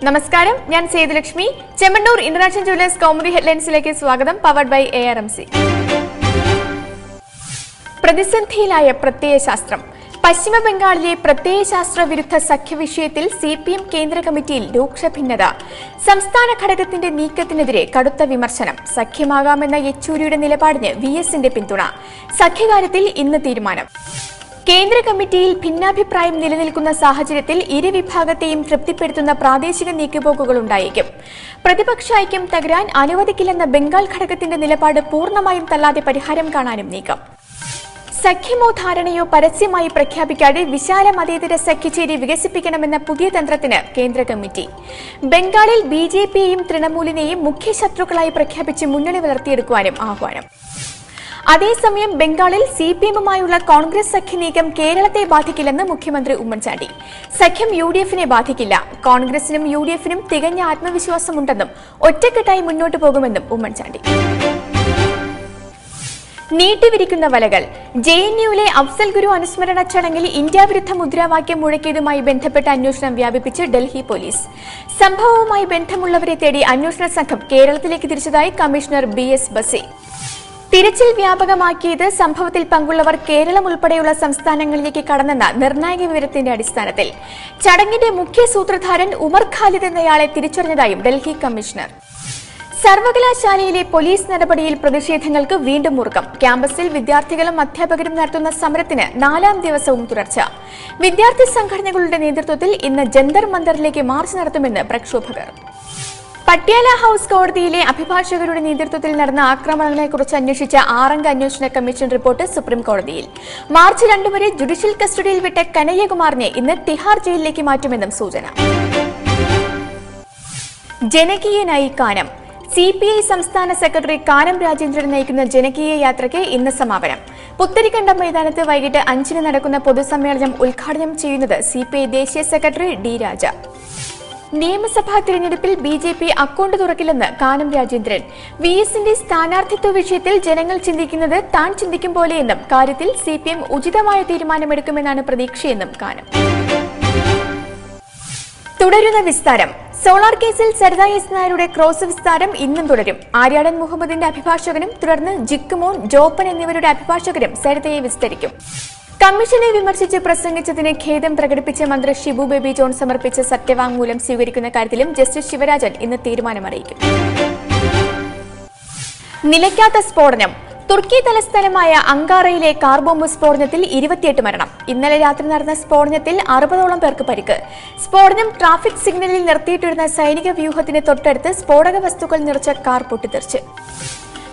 നമസ്കാരം, ഞാൻ Sethulakshmi. Chemmanur international jewellers Kaumudi ഹെഡ്ലൈൻസിലേക്ക് സ്വാഗതം. Powered by ARMC. പ്രതിസന്ധിയിലായ പ്രത്യയശാസ്ത്രം. പശ്ചിമ ബംഗാളിലെ പ്രത്യയശാസ്ത്ര വിരുദ്ധ സഖ്യവിഷയത്തിൽ CPM കേന്ദ്ര കമ്മിറ്റിയിൽ രൂക്ഷ ഭിന്നത. സംസ്ഥാന ഘടകത്തിന്റെ നീക്കത്തിനെതിരെ കടുത്ത വിമർശനം. സഖ്യമാകാമെന്ന യെച്ചൂരിയുടെ നിലപാടിന് VSന്റെ പിന്തുണ. സഖ്യകാര്യത്തിൽ ഇന്ന് തീരുമാനം. കേന്ദ്ര കമ്മിറ്റിയിൽ ഭിന്നാഭിപ്രായം നിലനിൽക്കുന്ന സാഹചര്യത്തിൽ ഇരുവിഭാഗത്തെയും തൃപ്തിപ്പെടുത്തുന്ന പ്രാദേശിക നീക്കുപോക്കുകൾ ഉണ്ടായേക്കും. പ്രതിപക്ഷ ഐക്യം തകരാൻ അനുവദിക്കില്ലെന്ന ബംഗാൾ ഘടകത്തിന്റെ നിലപാട് പൂർണ്ണമായും തള്ളാതെ പരിഹാരം കാണാനും നീക്കം. സഖ്യമോ ധാരണയോ പരസ്യമായി പ്രഖ്യാപിക്കാതെ വിശാല മതേതര സഖ്യചേരി വികസിപ്പിക്കണമെന്ന പുതിയ തന്ത്രത്തിന് കേന്ദ്ര കമ്മിറ്റി. ബംഗാളിൽ BJPയെയും തൃണമൂലിനെയും മുഖ്യ ശത്രുക്കളായി പ്രഖ്യാപിച്ച് മുന്നണി വളർത്തിയെടുക്കുവാനും ആഹ്വാനം. അതേസമയം ബംഗാളിൽ CPMുമായുള്ള കോൺഗ്രസ് സഖ്യ നീക്കം കേരളത്തെ ബാധിക്കില്ലെന്ന് മുഖ്യമന്ത്രി ഉമ്മൻചാണ്ടി. സഖ്യം UDFനെ ബാധിക്കില്ല. കോൺഗ്രസിനും UDFനും തികഞ്ഞ ആത്മവിശ്വാസമുണ്ടെന്നും ഒറ്റക്കെട്ടായി മുന്നോട്ടു പോകുമെന്നും ഉമ്മൻചാണ്ടി. നീട്ടിവിരിക്കുന്ന വലകൾ. JNUവിലെ അഫ്സൽ ഗുരു അനുസ്മരണ ചടങ്ങിൽ ഇന്ത്യ വിരുദ്ധ മുദ്രാവാക്യം മുഴക്കിയതുമായി ബന്ധപ്പെട്ട അന്വേഷണം വ്യാപിപ്പിച്ച് ഡൽഹി പോലീസ്. സംഭവവുമായി ബന്ധമുള്ളവരെ തേടി അന്വേഷണ സംഘം കേരളത്തിലേക്ക് തിരിച്ചതായി കമ്മീഷണർ BS ബസി. തിരച്ചിൽ വ്യാപകമാക്കിയത് സംഭവത്തിൽ പങ്കുള്ളവർ കേരളം ഉൾപ്പെടെയുള്ള സംസ്ഥാനങ്ങളിലേക്ക് കടന്നെന്ന നിർണായക വിവരത്തിന്റെ അടിസ്ഥാനത്തിൽ. ചടങ്ങിന്റെ മുഖ്യ സൂത്രധാരൻ ഉമർ ഖാലിദ് എന്നയാളെ തിരിച്ചറിഞ്ഞതായും ഡൽഹി കമ്മീഷണർ. സർവകലാശാലയിലെ പോലീസ് നടപടിയിൽ പ്രതിഷേധങ്ങൾക്ക് വീണ്ടും മുറുക്കം. ക്യാമ്പസിൽ വിദ്യാർത്ഥികളും അധ്യാപകരും നടത്തുന്ന സമരത്തിന് 4ാം ദിവസവും തുടർച്ച. വിദ്യാർത്ഥി സംഘടനകളുടെ നേതൃത്വത്തിൽ ഇന്ന് ജന്തർ മന്ദറിലേക്ക് മാർച്ച് നടത്തുമെന്ന് പ്രക്ഷോഭകർ. പട്യാല ഹൌസ് കോടതിയിലെ അഭിഭാഷകരുടെ നേതൃത്വത്തിൽ നടന്ന ആക്രമണങ്ങളെക്കുറിച്ച് അന്വേഷിച്ച 6-അംഗ അന്വേഷണ കമ്മീഷൻ റിപ്പോർട്ട് സുപ്രീം കോടതിയിൽ. മാർച്ച് 2 വരെ ജുഡീഷ്യൽ കസ്റ്റഡിയിൽ വിട്ട കനയ്യകുമാറിനെ ഇന്ന് തിഹാർ ജയിലിലേക്ക് മാറ്റുമെന്നും സൂചന. ജനകീയനായി കാനം. CPI സംസ്ഥാന സെക്രട്ടറി കാനം രാജേന്ദ്രൻ നയിക്കുന്ന ജനകീയ യാത്രയ്ക്ക് ഇന്ന് സമാപനം. പുത്തരിക്കണ്ടം മൈതാനത്ത് വൈകിട്ട് 5-ന് നടക്കുന്ന പൊതുസമ്മേളനം ഉദ്ഘാടനം ചെയ്യുന്നത് CPI ദേശീയ സെക്രട്ടറി D രാജ. നിയമസഭാ തിരഞ്ഞെടുപ്പിൽ BJP അക്കൗണ്ട് തുറക്കില്ലെന്ന് കാനം രാജേന്ദ്രൻ. VSന്റെ സ്ഥാനാർത്ഥിത്വ വിഷയത്തിൽ ജനങ്ങൾ ചിന്തിക്കുന്നത് താൻ ചിന്തിക്കും പോലെയെന്നും കാര്യത്തിൽ CPM ഉചിതമായ തീരുമാനമെടുക്കുമെന്നാണ് പ്രതീക്ഷയെന്നും കാനം. തുടരുന്ന വിസ്താരം. സോളാർ കേസിൽ സരിത S. നായരുടെ ക്രോസ് വിസ്താരം ഇന്നും തുടരും. ആര്യാടൻ മുഹമ്മദിന്റെ അഭിഭാഷകനും തുടർന്ന് ജിക്കുമോൻ, ജോപ്പൻ എന്നിവരുടെ അഭിഭാഷകരും സരിതയെ വിസ്തരിക്കും. കമ്മീഷനെ വിമർശിച്ച് പ്രസംഗിച്ചതിന് ഖേദം പ്രകടിപ്പിച്ച മന്ത്രി ഷിബു ബേബി ജോൺ സമർപ്പിച്ച സത്യവാങ്മൂലം സ്വീകരിക്കുന്ന കാര്യത്തിലും ജസ്റ്റിസ് ശിവരാജൻ ഇന്ന് തീരുമാനമറിയിക്കും. നിലയ്ക്കാത്ത സ്ഫോടനം. തുർക്കി തലസ്ഥാനമായ അങ്കാറയിലെ കാർ ബോംബ് സ്ഫോടനത്തിൽ 28 മരണം. ഇന്നലെ രാത്രി നടന്ന സ്ഫോടനത്തിൽ 60ഓളം പേർക്ക് പരിക്ക്. സ്ഫോടനം ട്രാഫിക് സിഗ്നലിൽ നിർത്തിയിട്ടിരുന്ന സൈനിക വ്യൂഹത്തിന് തൊട്ടടുത്ത് സ്ഫോടക വസ്തുക്കൾ നിറച്ച കാർ പൊട്ടിത്തെറിച്ച്.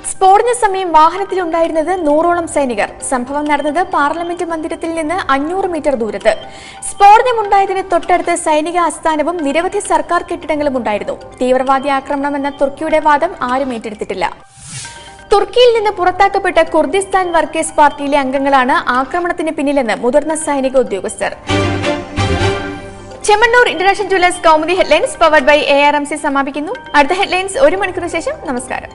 സ്ഫോടന സമയം വാഹനത്തിലുണ്ടായിരുന്നത് 100ഓളം സൈനികർ. സംഭവം നടന്നത് പാർലമെന്റ് മന്ദിരത്തിൽ നിന്ന് 500 മീറ്റർ ദൂരത്ത്. സ്ഫോടനമുണ്ടായതിന് തൊട്ടടുത്ത് സൈനിക ആസ്ഥാനവും നിരവധി സർക്കാർ കെട്ടിടങ്ങളും ഉണ്ടായിരുന്നു. തീവ്രവാദി ആക്രമണമെന്ന തുർക്കിയുടെ വാദം ആരും ഏറ്റെടുത്തിട്ടില്ല. തുർക്കിയിൽ നിന്ന് പുറത്താക്കപ്പെട്ട കുർദിസ്ഥാൻ വർക്കേഴ്സ് പാർട്ടിയിലെ അംഗങ്ങളാണ് ആക്രമണത്തിന് പിന്നിലെന്ന് മുതിർന്ന സൈനിക ഉദ്യോഗസ്ഥർ. Chemmanur international jewellers Kaumudi headlines powered by ARMC സമാപിക്കുന്നു. അടുത്ത ഹെഡ്ലൈൻസ് 1 മണിക്കൂറിന് ശേഷം. നമസ്കാരം.